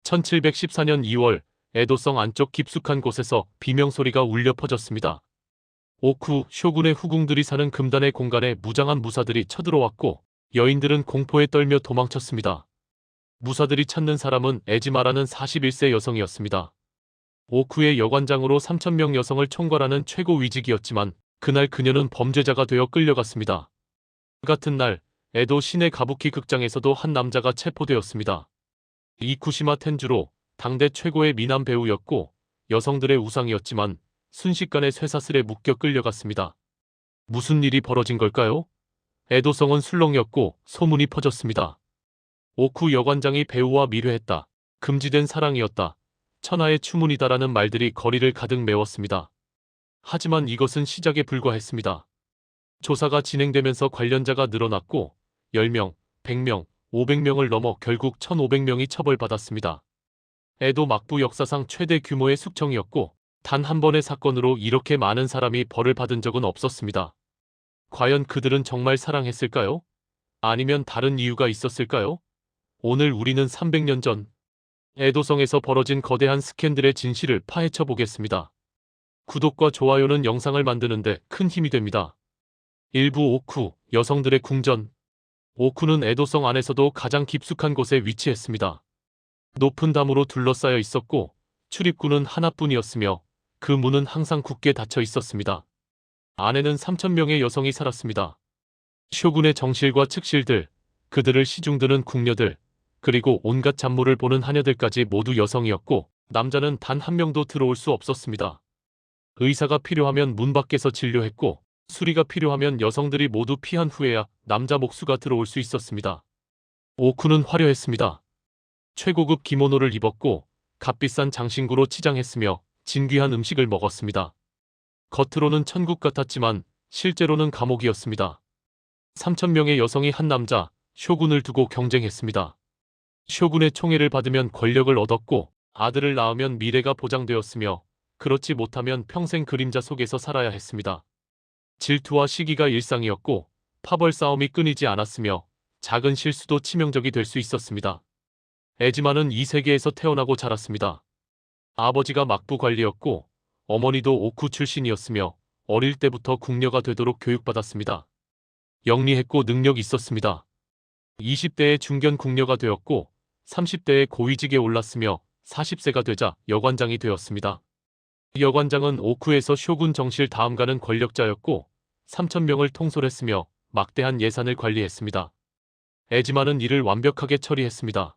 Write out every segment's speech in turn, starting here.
1714년 2월 에도성 안쪽 깊숙한 곳에서 비명소리가 울려 퍼졌습니다. 오쿠 쇼군의 후궁들이 사는 금단의 공간에 무장한 무사들이 쳐들어왔고 여인들은 공포에 떨며 도망쳤습니다. 무사들이 찾는 사람은 에지마라는 41세 여성이었습니다. 오쿠의 여관장으로 3,000명 여성을 총괄하는 최고 위직이었지만 그날 그녀는 범죄자가 되어 끌려갔습니다. 같은 날 에도 시내 가부키 극장에서도 한 남자가 체포되었습니다. 이쿠시마 텐주로 당대 최고의 미남 배우였고 여성들의 우상이었지만 순식간에 쇠사슬에 묶여 끌려갔습니다. 무슨 일이 벌어진 걸까요? 에도성은 술렁이었고 소문이 퍼졌습니다. 오쿠 여관장이 배우와 미뢰했다. 금지된 사랑이었다. 천하의 추문이다라는 말들이 거리를 가득 메웠습니다. 하지만 이것은 시작에 불과했습니다. 조사가 진행되면서 관련자가 늘어났고 10명, 100명, 500명을 넘어 결국 1,500명이 처벌받았습니다. 에도 막부 역사상 최대 규모의 숙청이었고 단 한 번의 사건으로 이렇게 많은 사람이 벌을 받은 적은 없었습니다. 과연 그들은 정말 사랑했을까요? 아니면 다른 이유가 있었을까요? 오늘 우리는 300년 전 에도성에서 벌어진 거대한 스캔들의 진실을 파헤쳐 보겠습니다. 구독과 좋아요는 영상을 만드는데 큰 힘이 됩니다. 일부 오쿠, 여성들의 궁전. 오쿠는 에도성 안에서도 가장 깊숙한 곳에 위치했습니다. 높은 담으로 둘러싸여 있었고 출입구는 하나뿐이었으며 그 문은 항상 굳게 닫혀 있었습니다. 안에는 3,000명의 여성이 살았습니다. 쇼군의 정실과 측실들, 그들을 시중드는 궁녀들, 그리고 온갖 잡무를 보는 하녀들까지 모두 여성이었고 남자는 단 한 명도 들어올 수 없었습니다. 의사가 필요하면 문 밖에서 진료했고 수리가 필요하면 여성들이 모두 피한 후에야 남자 목수가 들어올 수 있었습니다. 오쿠는 화려했습니다. 최고급 기모노를 입었고 값비싼 장신구로 치장했으며 진귀한 음식을 먹었습니다. 겉으로는 천국 같았지만 실제로는 감옥이었습니다. 3,000명의 여성이 한 남자, 쇼군을 두고 경쟁했습니다. 쇼군의 총애를 받으면 권력을 얻었고 아들을 낳으면 미래가 보장되었으며 그렇지 못하면 평생 그림자 속에서 살아야 했습니다. 질투와 시기가 일상이었고 파벌 싸움이 끊이지 않았으며 작은 실수도 치명적이 될 수 있었습니다. 에지마는 이 세계에서 태어나고 자랐습니다. 아버지가 막부 관리였고 어머니도 오쿠 출신이었으며 어릴 때부터 궁녀가 되도록 교육받았습니다. 영리했고 능력 있었습니다. 20대에 중견 궁녀가 되었고 30대에 고위직에 올랐으며 40세가 되자 여관장이 되었습니다. 여관장은 오쿠에서 쇼군 정실 다음 가는 권력자였고 3,000명을 통솔했으며 막대한 예산을 관리했습니다. 에지마는 이를 완벽하게 처리했습니다.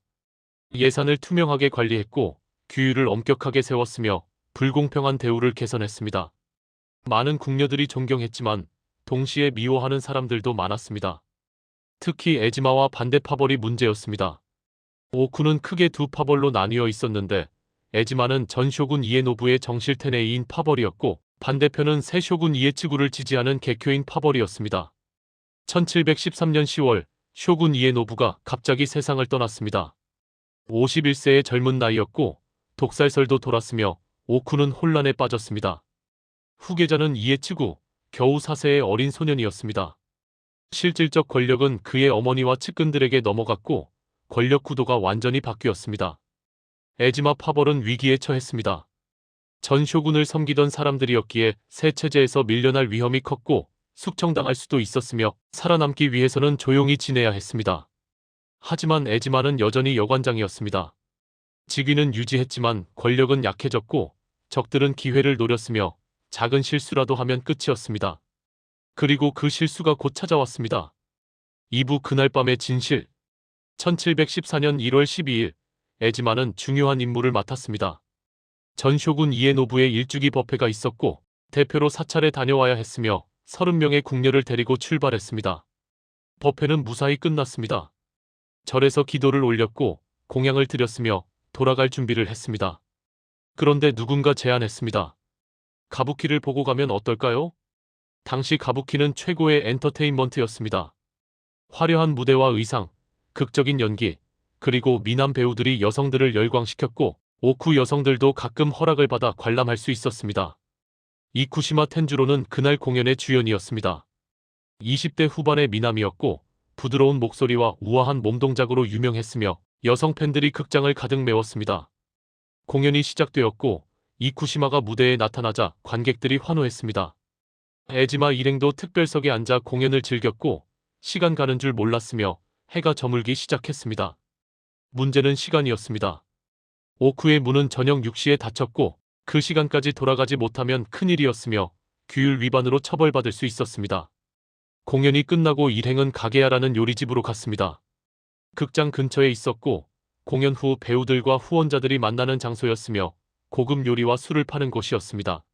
예산을 투명하게 관리했고 규율을 엄격하게 세웠으며 불공평한 대우를 개선했습니다. 많은 궁녀들이 존경했지만 동시에 미워하는 사람들도 많았습니다. 특히 에지마와 반대 파벌이 문제였습니다. 오쿠는 크게 두 파벌로 나뉘어 있었는데 에지마는 전 쇼군 이에노부의 정실테네이인 파벌이었고 반대편은 새 쇼군 이에츠구를 지지하는 개쿄인 파벌이었습니다. 1713년 10월 쇼군 이에노부가 갑자기 세상을 떠났습니다. 51세의 젊은 나이였고 독살설도 돌았으며 오쿠는 혼란에 빠졌습니다. 후계자는 이에츠구, 겨우 4세의 어린 소년이었습니다. 실질적 권력은 그의 어머니와 측근들에게 넘어갔고 권력 구도가 완전히 바뀌었습니다. 에지마 파벌은 위기에 처했습니다. 전 쇼군을 섬기던 사람들이었기에 새 체제에서 밀려날 위험이 컸고 숙청당할 수도 있었으며 살아남기 위해서는 조용히 지내야 했습니다. 하지만 에지마는 여전히 여관장이었습니다. 직위는 유지했지만 권력은 약해졌고 적들은 기회를 노렸으며 작은 실수라도 하면 끝이었습니다. 그리고 그 실수가 곧 찾아왔습니다. 2부 그날 밤의 진실. 1714년 1월 12일 에지마는 중요한 임무를 맡았습니다. 전 쇼군 이에노부의 일주기 법회가 있었고 대표로 사찰에 다녀와야 했으며 30명의 궁녀를 데리고 출발했습니다. 법회는 무사히 끝났습니다. 절에서 기도를 올렸고 공양을 드렸으며 돌아갈 준비를 했습니다. 그런데 누군가 제안했습니다. 가부키를 보고 가면 어떨까요? 당시 가부키는 최고의 엔터테인먼트였습니다. 화려한 무대와 의상, 극적인 연기, 그리고 미남 배우들이 여성들을 열광시켰고 오쿠 여성들도 가끔 허락을 받아 관람할 수 있었습니다. 이쿠시마 텐주로는 그날 공연의 주연이었습니다. 20대 후반의 미남이었고 부드러운 목소리와 우아한 몸동작으로 유명했으며 여성 팬들이 극장을 가득 메웠습니다. 공연이 시작되었고 이쿠시마가 무대에 나타나자 관객들이 환호했습니다. 에지마 일행도 특별석에 앉아 공연을 즐겼고 시간 가는 줄 몰랐으며 해가 저물기 시작했습니다. 문제는 시간이었습니다. 오쿠의 문은 저녁 6시에 닫혔고 그 시간까지 돌아가지 못하면 큰일이었으며 규율 위반으로 처벌받을 수 있었습니다. 공연이 끝나고 일행은 가게야라는 요리집으로 갔습니다. 극장 근처에 있었고 공연 후 배우들과 후원자들이 만나는 장소였으며 고급 요리와 술을 파는 곳이었습니다.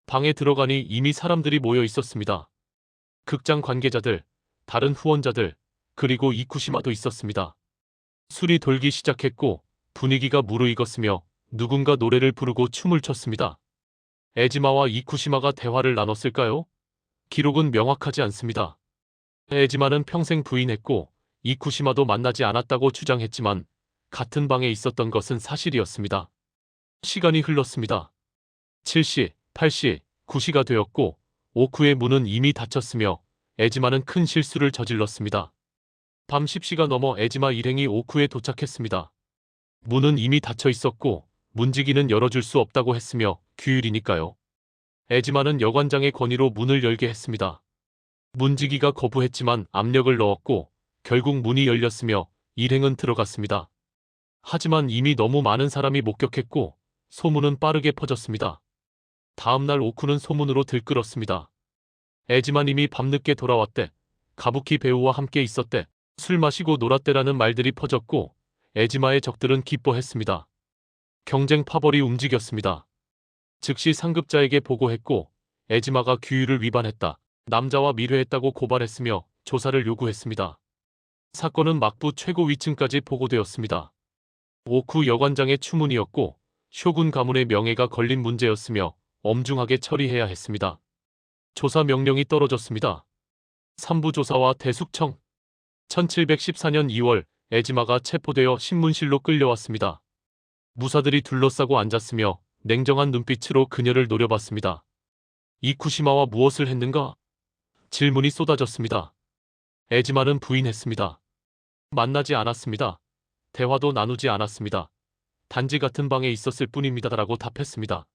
방에 들어가니 이미 사람들이 모여 있었습니다. 극장 관계자들, 다른 후원자들, 그리고 이쿠시마도 있었습니다. 술이 돌기 시작했고 분위기가 무르익었으며 누군가 노래를 부르고 춤을 췄습니다. 에지마와 이쿠시마가 대화를 나눴을까요? 기록은 명확하지 않습니다. 에지마는 평생 부인했고 이쿠시마도 만나지 않았다고 주장했지만 같은 방에 있었던 것은 사실이었습니다. 시간이 흘렀습니다. 7시, 8시, 9시가 되었고 오쿠의 문은 이미 닫혔으며 에지마는 큰 실수를 저질렀습니다. 밤 10시가 넘어 에지마 일행이 오쿠에 도착했습니다. 문은 이미 닫혀 있었고 문지기는 열어줄 수 없다고 했으며 규율이니까요. 에지마는 여관장의 권위로 문을 열게 했습니다. 문지기가 거부했지만 압력을 넣었고 결국 문이 열렸으며 일행은 들어갔습니다. 하지만 이미 너무 많은 사람이 목격했고 소문은 빠르게 퍼졌습니다. 다음날 오쿠는 소문으로 들끓었습니다. 에지마님이 밤늦게 돌아왔대, 가부키 배우와 함께 있었대, 술 마시고 놀았대라는 말들이 퍼졌고 에지마의 적들은 기뻐했습니다. 경쟁 파벌이 움직였습니다. 즉시 상급자에게 보고했고 에지마가 규율을 위반했다, 남자와 밀회했다고 고발했으며 조사를 요구했습니다. 사건은 막부 최고 위층까지 보고되었습니다. 오쿠 여관장의 추문이었고 쇼군 가문의 명예가 걸린 문제였으며 엄중하게 처리해야 했습니다. 조사 명령이 떨어졌습니다. 3부 조사와 대숙청. 1714년 2월 에지마가 체포되어 신문실로 끌려왔습니다. 무사들이 둘러싸고 앉았으며 냉정한 눈빛으로 그녀를 노려봤습니다. 이쿠시마와 무엇을 했는가? 질문이 쏟아졌습니다. 에지마는 부인했습니다. 만나지 않았습니다. 대화도 나누지 않았습니다. 단지 같은 방에 있었을 뿐입니다라고 답했습니다.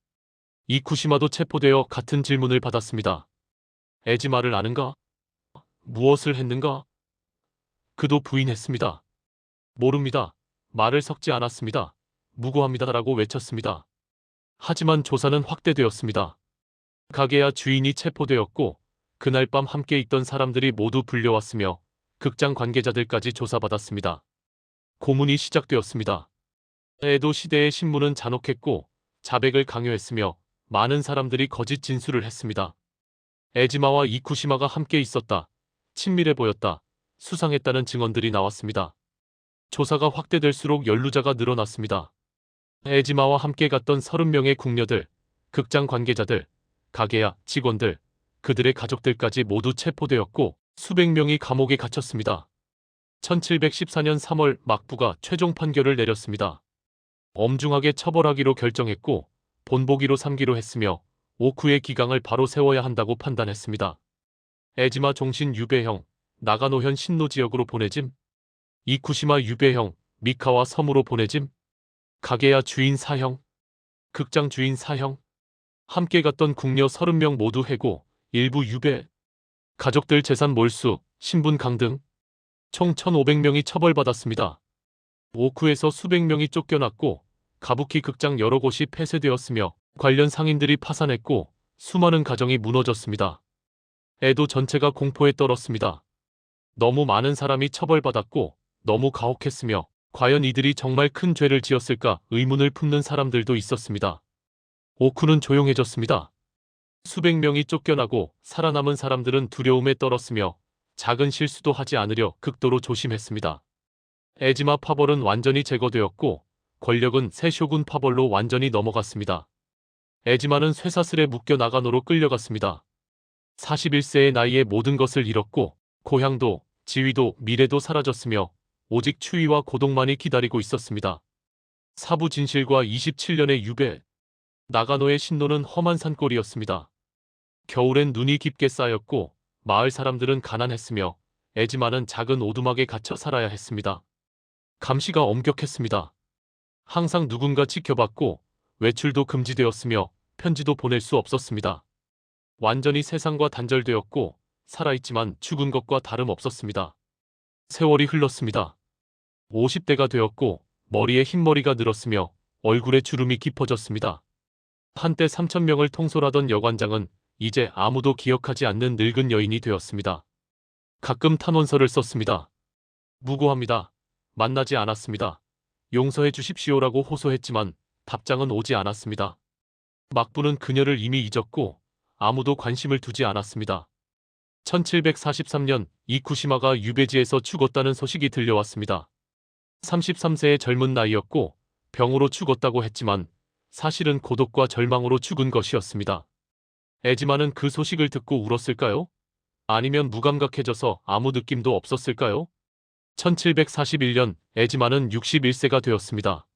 이쿠시마도 체포되어 같은 질문을 받았습니다. 에지마를 아는가? 무엇을 했는가? 그도 부인했습니다. 모릅니다. 말을 섞지 않았습니다. 무고합니다라고 외쳤습니다. 하지만 조사는 확대되었습니다. 가게야 주인이 체포되었고 그날 밤 함께 있던 사람들이 모두 불려왔으며 극장 관계자들까지 조사받았습니다. 고문이 시작되었습니다. 에도 시대의 신문은 잔혹했고 자백을 강요했으며 많은 사람들이 거짓 진술을 했습니다. 에지마와 이쿠시마가 함께 있었다, 친밀해 보였다, 수상했다는 증언들이 나왔습니다. 조사가 확대될수록 연루자가 늘어났습니다. 에지마와 함께 갔던 30명의 궁녀들, 극장 관계자들, 가게야 직원들, 그들의 가족들까지 모두 체포되었고 수백 명이 감옥에 갇혔습니다. 1714년 3월 막부가 최종 판결을 내렸습니다. 엄중하게 처벌하기로 결정했고 본보기로 삼기로 했으며 오쿠의 기강을 바로 세워야 한다고 판단했습니다. 에지마 종신 유배형, 나가노현 신노 지역으로 보내짐. 이쿠시마 유배형, 미카와 섬으로 보내짐. 가게야 주인 사형, 극장 주인 사형. 함께 갔던 궁녀 30명 모두 해고, 일부 유배. 가족들 재산 몰수, 신분 강등. 총 1,500명이 처벌받았습니다. 오쿠에서 수백 명이 쫓겨났고 가부키 극장 여러 곳이 폐쇄되었으며 관련 상인들이 파산했고 수많은 가정이 무너졌습니다. 에도 전체가 공포에 떨었습니다. 너무 많은 사람이 처벌받았고 너무 가혹했으며 과연 이들이 정말 큰 죄를 지었을까 의문을 품는 사람들도 있었습니다. 오쿠는 조용해졌습니다. 수백 명이 쫓겨나고 살아남은 사람들은 두려움에 떨었으며 작은 실수도 하지 않으려 극도로 조심했습니다. 에지마 파벌은 완전히 제거되었고 권력은 새 쇼군 파벌로 완전히 넘어갔습니다. 에지마는 쇠사슬에 묶여 나가노로 끌려갔습니다. 41세의 나이에 모든 것을 잃었고 고향도 지위도 미래도 사라졌으며 오직 추위와 고독만이 기다리고 있었습니다. 사부 진실과 27년의 유배. 나가노의 신노는 험한 산골이었습니다. 겨울엔 눈이 깊게 쌓였고 마을 사람들은 가난했으며 에지마는 작은 오두막에 갇혀 살아야 했습니다. 감시가 엄격했습니다. 항상 누군가 지켜봤고 외출도 금지되었으며 편지도 보낼 수 없었습니다. 완전히 세상과 단절되었고 살아있지만 죽은 것과 다름없었습니다. 세월이 흘렀습니다. 50대가 되었고 머리에 흰머리가 늘었으며 얼굴에 주름이 깊어졌습니다. 한때 3,000명을 통솔하던 여관장은 이제 아무도 기억하지 않는 늙은 여인이 되었습니다. 가끔 탄원서를 썼습니다. 무고합니다. 만나지 않았습니다. 용서해 주십시오라고 호소했지만 답장은 오지 않았습니다. 막부는 그녀를 이미 잊었고 아무도 관심을 두지 않았습니다. 1743년 이쿠시마가 유배지에서 죽었다는 소식이 들려왔습니다. 33세의 젊은 나이였고 병으로 죽었다고 했지만 사실은 고독과 절망으로 죽은 것이었습니다. 에지마는 그 소식을 듣고 울었을까요? 아니면 무감각해져서 아무 느낌도 없었을까요? 1741년 에지마는 61세가 되었습니다.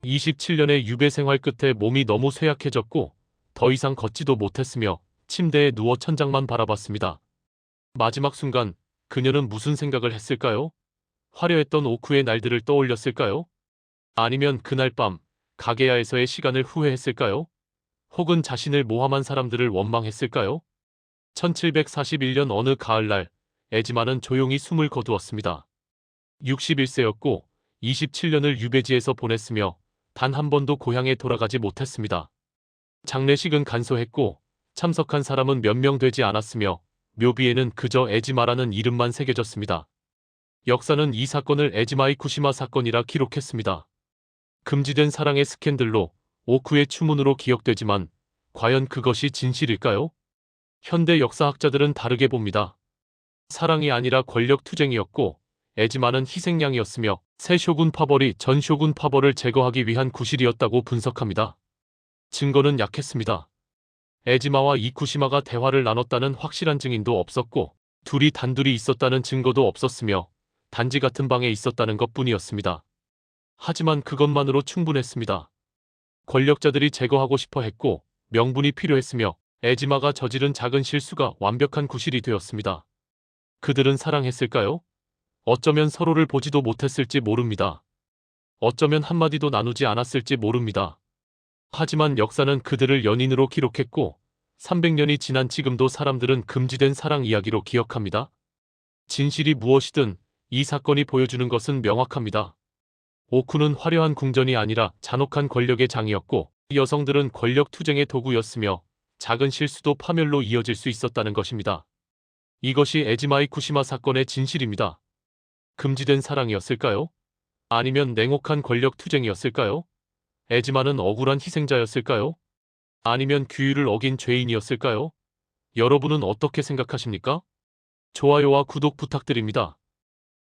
27년의 유배 생활 끝에 몸이 너무 쇠약해졌고 더 이상 걷지도 못했으며 침대에 누워 천장만 바라봤습니다. 마지막 순간 그녀는 무슨 생각을 했을까요? 화려했던 오쿠의 날들을 떠올렸을까요? 아니면 그날 밤 가게야에서의 시간을 후회했을까요? 혹은 자신을 모함한 사람들을 원망했을까요? 1741년 어느 가을날 에지마는 조용히 숨을 거두었습니다. 61세였고 27년을 유배지에서 보냈으며 단 한 번도 고향에 돌아가지 못했습니다. 장례식은 간소했고 참석한 사람은 몇 명 되지 않았으며 묘비에는 그저 에지마라는 이름만 새겨졌습니다. 역사는 이 사건을 에지마이 쿠시마 사건이라 기록했습니다. 금지된 사랑의 스캔들로 오쿠의 추문으로 기억되지만 과연 그것이 진실일까요? 현대 역사학자들은 다르게 봅니다. 사랑이 아니라 권력 투쟁이었고 에지마는 희생양이었으며 새 쇼군 파벌이 전 쇼군 파벌을 제거하기 위한 구실이었다고 분석합니다. 증거는 약했습니다. 에지마와 이쿠시마가 대화를 나눴다는 확실한 증인도 없었고 둘이 단둘이 있었다는 증거도 없었으며 단지 같은 방에 있었다는 것뿐이었습니다. 하지만 그것만으로 충분했습니다. 권력자들이 제거하고 싶어 했고 명분이 필요했으며 에지마가 저지른 작은 실수가 완벽한 구실이 되었습니다. 그들은 사랑했을까요? 어쩌면 서로를 보지도 못했을지 모릅니다. 어쩌면 한마디도 나누지 않았을지 모릅니다. 하지만 역사는 그들을 연인으로 기록했고 300년이 지난 지금도 사람들은 금지된 사랑 이야기로 기억합니다. 진실이 무엇이든 이 사건이 보여주는 것은 명확합니다. 오쿠는 화려한 궁전이 아니라 잔혹한 권력의 장이었고 여성들은 권력 투쟁의 도구였으며 작은 실수도 파멸로 이어질 수 있었다는 것입니다. 이것이 에지마이 쿠시마 사건의 진실입니다. 금지된 사랑이었을까요? 아니면 냉혹한 권력 투쟁이었을까요? 에지마는 억울한 희생자였을까요? 아니면 규율을 어긴 죄인이었을까요? 여러분은 어떻게 생각하십니까? 좋아요와 구독 부탁드립니다.